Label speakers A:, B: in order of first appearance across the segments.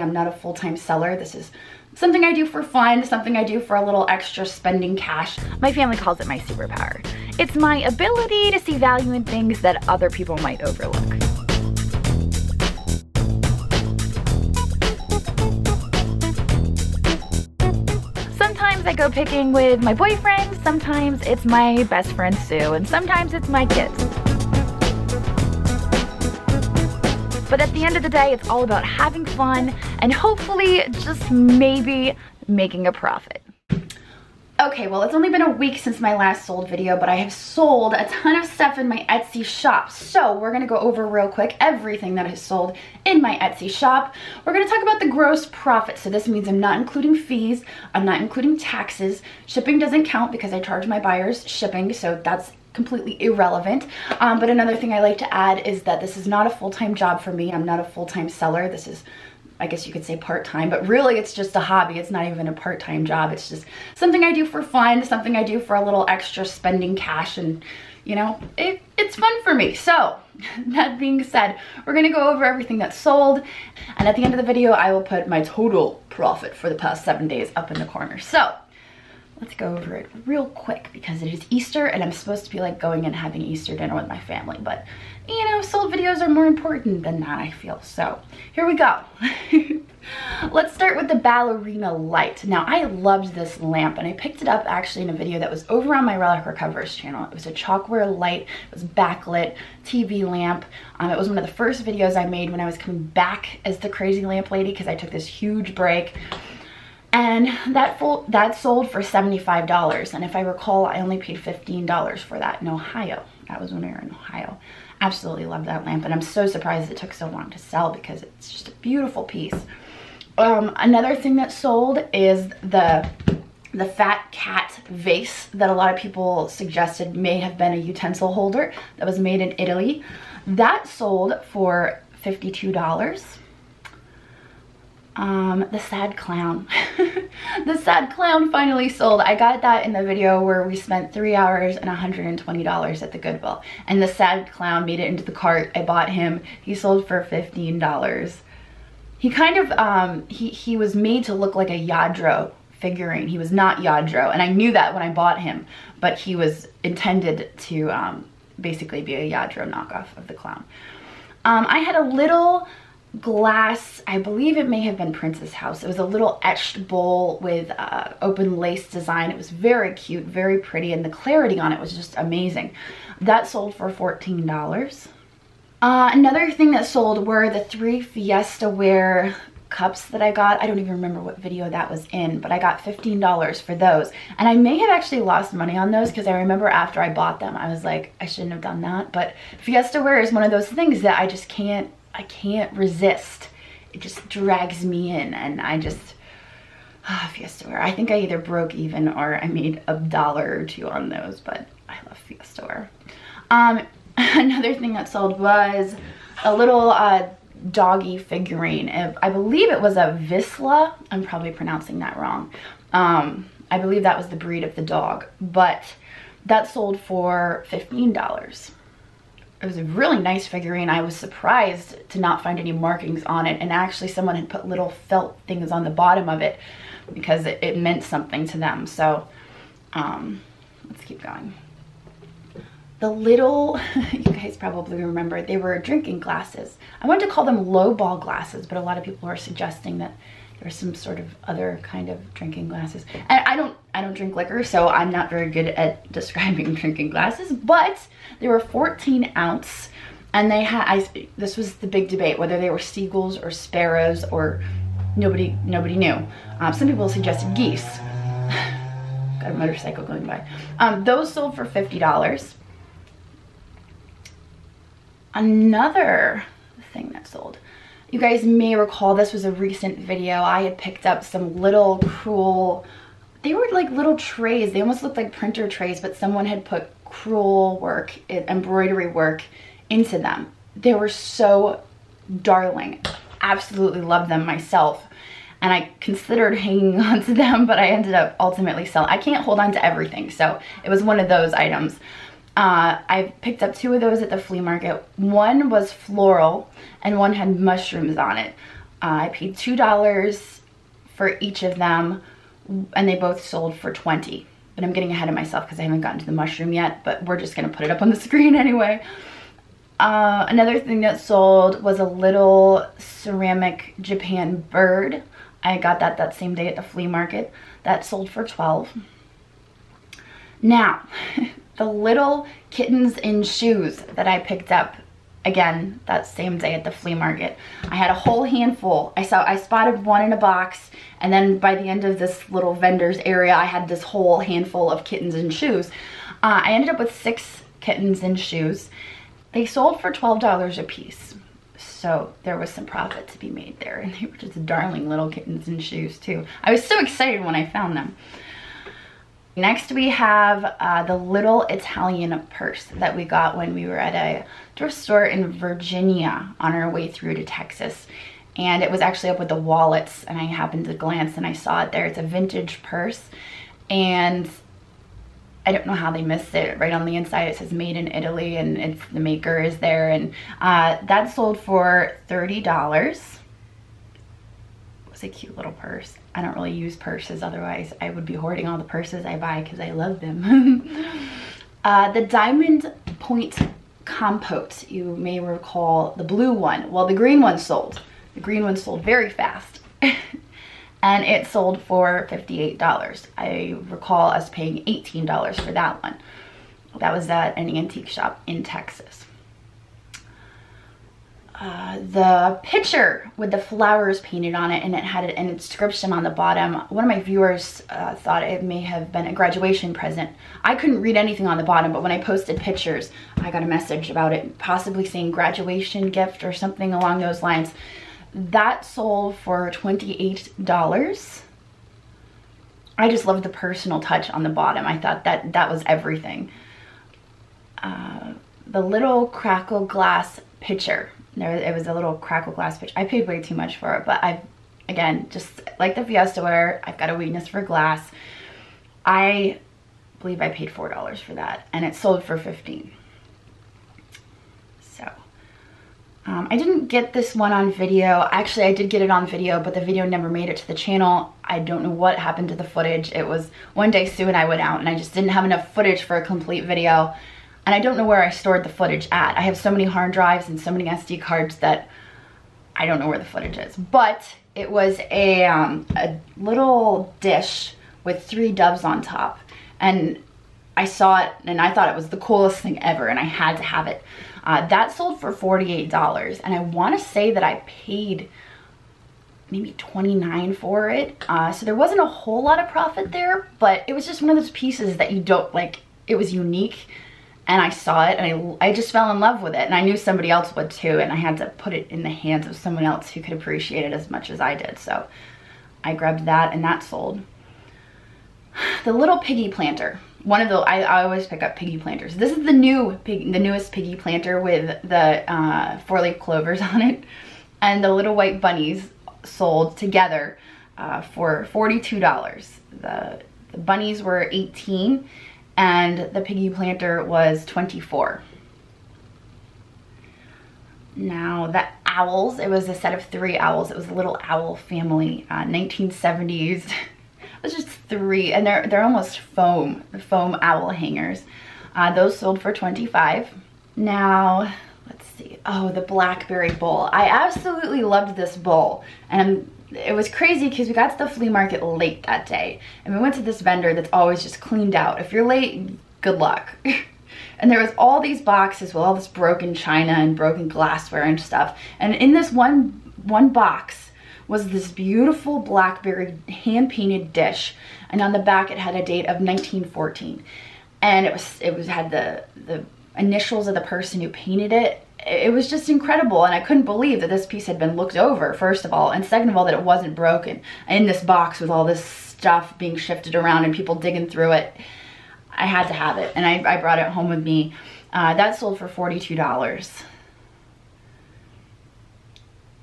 A: I'm not a full-time seller. This is something I do for fun, something I do for a little extra spending cash. My family calls it my superpower. It's my ability to see value in things that other people might overlook. Sometimes I go picking with my boyfriend, sometimes it's my best friend Sue, and sometimes it's my kids. But at the end of the day, it's all about having fun and hopefully just maybe making a profit. Okay, well, it's only been a week since my last sold video, but I have sold a ton of stuff in my Etsy shop. So we're gonna go over real quick everything that is sold in my Etsy shop. We're gonna talk about the gross profit. So this means I'm not including fees, I'm not including taxes. Shipping doesn't count because I charge my buyers shipping, so that's completely irrelevant. But another thing I like to add is that this is not a full-time job for me. I'm not a full-time seller. This is, I guess you could say, part-time, but really it's just a hobby. It's not even a part-time job. It's just something I do for fun, something I do for a little extra spending cash, and you know, it's fun for me. So that being said, we're gonna go over everything that's sold, and at the end of the video I will put my total profit for the past 7 days up in the corner. So let's go over it real quick because it is Easter and I'm supposed to be like going and having Easter dinner with my family, but you know, sold videos are more important than that, I feel. So here we go. Let's start with the ballerina light. Now, I loved this lamp and I picked it up actually in a video that was over on my Relic Recovers channel. It was a chalkware light, it was backlit TV lamp. It was one of the first videos I made when I was coming back as the crazy lamp lady because I took this huge break. And that sold for $75, and if I recall, I only paid $15 for that in Ohio. That was when we were in Ohio. Absolutely love that lamp, and I'm so surprised it took so long to sell because it's just a beautiful piece. Another thing that sold is the fat cat vase that a lot of people suggested may have been a utensil holder that was made in Italy. That sold for $52. The sad clown. The sad clown finally sold. I got that in the video where we spent 3 hours and $120 at the Goodwill. And the sad clown made it into the cart. I bought him. He sold for $15. He kind of, he was made to look like a Yadro figurine. He was not Yadro, and I knew that when I bought him, but he was intended to basically be a Yadro knockoff of the clown. I had a little glass, I believe it may have been Princess House. It was a little etched bowl with open lace design. It was very cute, very pretty, and the clarity on it was just amazing. That sold for $14. Another thing that sold were the 3 Fiestaware cups that I got. I don't even remember what video that was in, but I got $15 for those. And I may have actually lost money on those because I remember after I bought them, I was like, I shouldn't have done that. But Fiestaware is one of those things that I just can't resist. It just drags me in, and I just, Fiestaware. I think I either broke even or I made $1 or $2 on those, but I love Fiestaware. Another thing that sold was a little doggy figurine. I believe it was a Visla. I'm probably pronouncing that wrong. I believe that was the breed of the dog, but that sold for $15. It was a really nice figurine. I was surprised to not find any markings on it, and actually someone had put little felt things on the bottom of it because it meant something to them. So let's keep going. The little, you guys probably remember, they were drinking glasses. I wanted to call them low ball glasses, but a lot of people are suggesting that there was some sort of other kind of drinking glasses. And I don't drink liquor, so I'm not very good at describing drinking glasses, but they were 14 ounce, and they had, this was the big debate, whether they were seagulls or sparrows, or nobody knew. Some people suggested geese. Got a motorcycle going by. Those sold for $50. Another thing that sold, you guys may recall, this was a recent video. I had picked up some little crewel, they were like little trays. They almost looked like printer trays, but someone had put crewel work, embroidery work into them. They were so darling. Absolutely loved them myself. And I considered hanging on to them, but I ended up ultimately selling. I can't hold on to everything, so it was one of those items. I picked up 2 of those at the flea market. One was floral and one had mushrooms on it. I paid $2 for each of them, and they both sold for $20. But I'm getting ahead of myself because I haven't gotten to the mushroom yet, but we're just gonna put it up on the screen anyway. Another thing that sold was a little ceramic Japan bird. I got that same day at the flea market. That sold for $12. Now, the little kittens in shoes that I picked up, again, that same day at the flea market. I had a whole handful. I spotted one in a box, and then by the end of this little vendor's area, I had this whole handful of kittens in shoes. I ended up with 6 kittens in shoes. They sold for $12 a piece. So there was some profit to be made there, and they were just darling little kittens in shoes too. I was so excited when I found them. Next we have the little Italian purse that we got when we were at a thrift store in Virginia on our way through to Texas. And it was actually up with the wallets, and I happened to glance and I saw it there. It's a vintage purse, and I don't know how they missed it. Right on the inside it says made in Italy, and it's the maker is there, and that sold for $30. It was a cute little purse. I don't really use purses, otherwise I would be hoarding all the purses I buy because I love them. The diamond point compote, you may recall the blue one. Well, the green one sold. The green one sold very fast. And it sold for $58. I recall us paying $18 for that one. That was at an antique shop in Texas. The picture with the flowers painted on it, and it had an inscription on the bottom. One of my viewers thought it may have been a graduation present. I couldn't read anything on the bottom, but when I posted pictures, I got a message about it possibly saying graduation gift or something along those lines. That sold for $28. I just loved the personal touch on the bottom. I thought that was everything. The little crackle glass pitcher. It was a little crackle glass pitcher. I paid way too much for it, but again, just like the Fiestaware, I've got a weakness for glass. I believe I paid $4 for that, and it sold for $15. So I didn't get this one on video. Actually, I did get it on video, but the video never made it to the channel. I don't know what happened to the footage. It was one day Sue and I went out, and I just didn't have enough footage for a complete video. And I don't know where I stored the footage at. I have so many hard drives and so many SD cards that I don't know where the footage is. But it was a little dish with 3 doves on top. And I saw it and I thought it was the coolest thing ever, and I had to have it. That sold for $48. And I want to say that I paid maybe $29 for it. So there wasn't a whole lot of profit there, but it was just one of those pieces that you don't like. It was unique. And I saw it, and I just fell in love with it, and I knew somebody else would too, and I had to put it in the hands of someone else who could appreciate it as much as I did. So I grabbed that, and that sold. The little piggy planter. One of the, I always pick up piggy planters. This is the newest piggy planter with the 4-leaf clovers on it, and the little white bunnies sold together for $42. The bunnies were $18. And the piggy planter was $24. Now the owls, it was a set of 3 owls. It was a little owl family, 1970s. It was just 3, and they're almost foam owl hangers. Those sold for $25. Now, let's see. Oh, the Blackberry Bowl. I absolutely loved this bowl, and it was crazy because we got to the flea market late that day, and we went to this vendor that's always just cleaned out. If you're late, good luck. And there was all these boxes with all this broken china and broken glassware and stuff, and in this one box was this beautiful Blackberry hand-painted dish, and on the back it had a date of 1914, and it had the initials of the person who painted it. It was just incredible, and I couldn't believe that this piece had been looked over, first of all, and second of all, that it wasn't broken. In this box with all this stuff being shifted around and people digging through it, I had to have it, and I brought it home with me. That sold for $42.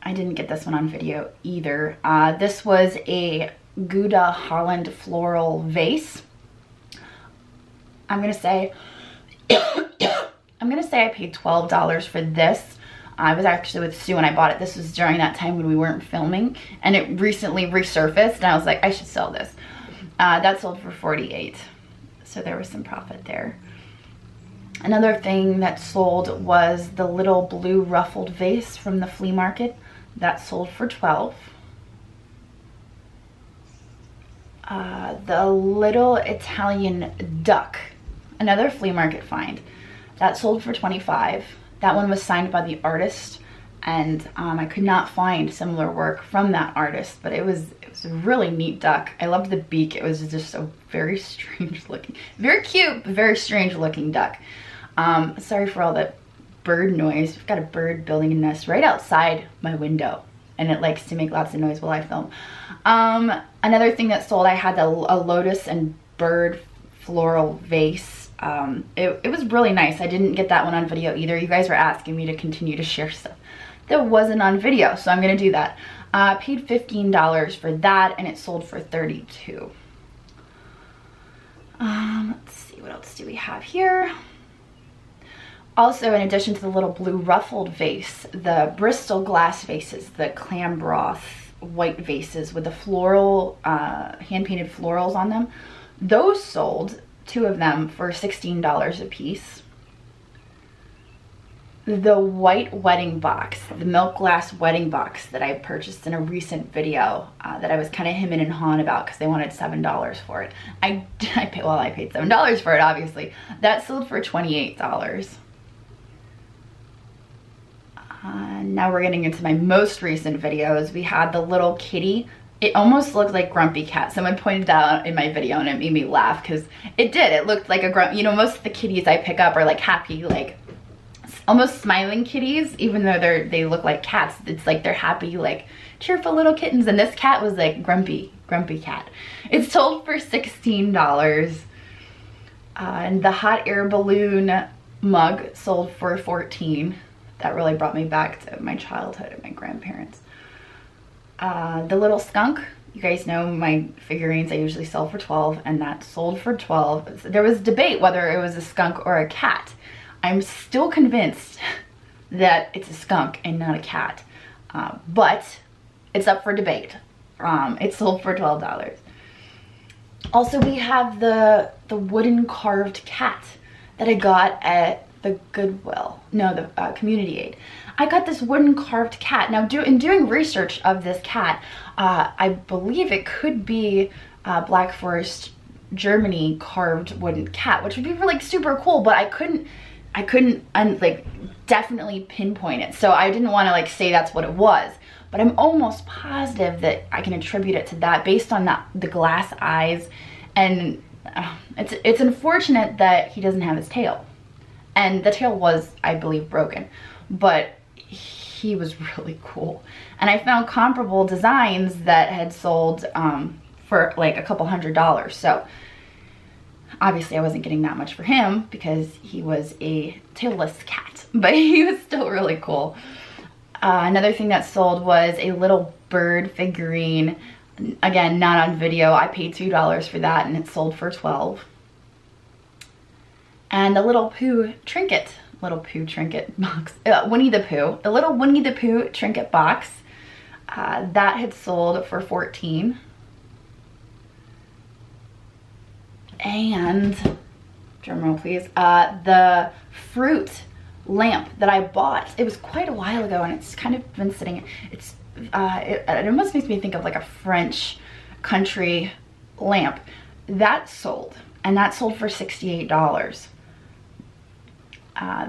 A: I didn't get this one on video either. This was a Gouda Harland floral vase. I'm gonna say I paid $12 for this. I was actually with Sue when I bought it. This was during that time when we weren't filming, and it recently resurfaced, and I was like, I should sell this. That sold for $48, so there was some profit there. Another thing that sold was the little blue ruffled vase from the flea market. That sold for $12. The little Italian duck, another flea market find, that sold for $25. That one was signed by the artist, and I could not find similar work from that artist, but it was a really neat duck. I loved the beak. It was just a very strange looking, very cute, but very strange looking duck. Sorry for all the bird noise. We've got a bird building a nest right outside my window, and it likes to make lots of noise while I film. Another thing that sold, I had a lotus and bird floral vase. It was really nice. I didn't get that one on video either. You guys were asking me to continue to share stuff that wasn't on video, so I'm gonna do that. Paid $15 for that, and it sold for $32. Let's see, what else do we have here? Also, in addition to the little blue ruffled vase, the Bristol glass vases, the clam broth white vases with the floral, hand-painted florals on them, those sold, 2 of them, for $16 a piece. The white wedding box, the milk glass wedding box that I purchased in a recent video that I was kind of hemming and hawing about because they wanted $7 for it. I paid $7 for it, obviously. That sold for $28. Now we're getting into my most recent videos. We had the little kitty. It almost looked like Grumpy Cat. Someone pointed that out in my video and it made me laugh because it did. It looked like a grumpy, you know, most of the kitties I pick up are like happy, like almost smiling kitties, even though they look like cats. It's like they're happy, like cheerful little kittens, and this cat was like grumpy cat. It sold for $16. And the hot air balloon mug sold for $14. That really brought me back to my childhood and my grandparents. The little skunk, you guys know my figurines I usually sell for $12, and that sold for $12. There was debate whether it was a skunk or a cat. I'm still convinced that it's a skunk and not a cat, but it's up for debate. It sold for $12. Also, we have the wooden carved cat that I got at the Goodwill, no, the Community Aid. I got this wooden carved cat. Now, in doing research of this cat, I believe it could be Black Forest, Germany carved wooden cat, which would be like super cool, but I couldn't like definitely pinpoint it. So I didn't want to like say that's what it was, but I'm almost positive that I can attribute it to that based on the glass eyes. And it's unfortunate that he doesn't have his tail. And the tail was, I believe, broken, but he was really cool. And I found comparable designs that had sold for like a couple $100. So obviously I wasn't getting that much for him because he was a tailless cat, but he was still really cool. Another thing that sold was a little bird figurine. Again, not on video. I paid $2 for that, and it sold for $12. And the little Pooh trinket box, Winnie the Pooh, the little Winnie the Pooh trinket box, that had sold for $14. And, drumroll please, the fruit lamp that I bought, it was quite a while ago, and it's kind of been sitting, it almost makes me think of like a French country lamp. That sold, and that sold for $68.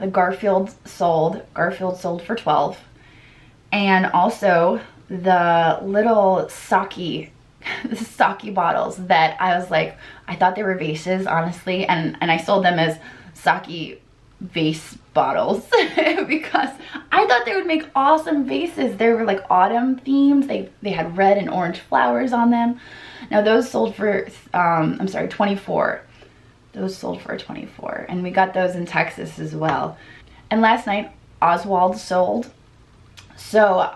A: The Garfield sold for $12. And also the little sake bottles that I was like, I thought they were vases, honestly, and I sold them as sake vase bottles because I thought they would make awesome vases. They were like autumn themes. They had red and orange flowers on them. Now those sold for I'm sorry, $24. Those sold for $24, and we got those in Texas as well. And last night Oswald sold. So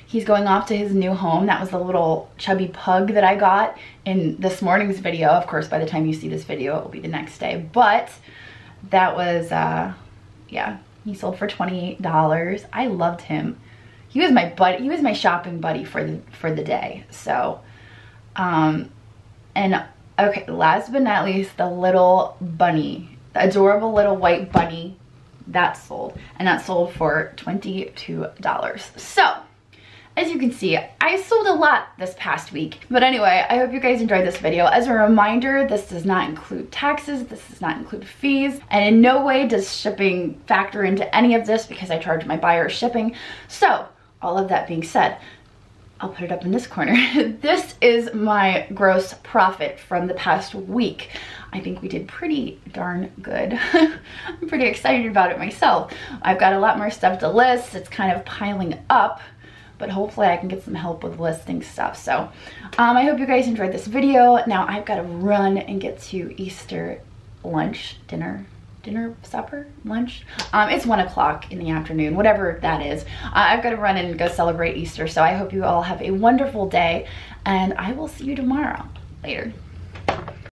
A: he's going off to his new home. That was the little chubby pug that I got in this morning's video. Of course, by the time you see this video, it will be the next day. But that was, yeah, He sold for $28. I loved him. He was my buddy. He was my shopping buddy for the day. So, and okay, last but not least, the little bunny, the adorable little white bunny, that sold, and that sold for $22. So, as you can see, I sold a lot this past week. But anyway, I hope you guys enjoyed this video. As a reminder, this does not include taxes, this does not include fees, and in no way does shipping factor into any of this because I charge my buyers shipping. So, all of that being said, I'll put it up in this corner. This is my gross profit from the past week. I think we did pretty darn good. I'm pretty excited about it myself. I've got a lot more stuff to list. It's kind of piling up, but hopefully I can get some help with listing stuff. So I hope you guys enjoyed this video. Now I've got to run and get to Easter lunch, dinner, supper, lunch. It's 1 o'clock in the afternoon, whatever that is. I've got to run and go celebrate Easter. So I hope you all have a wonderful day, and I will see you tomorrow. Later.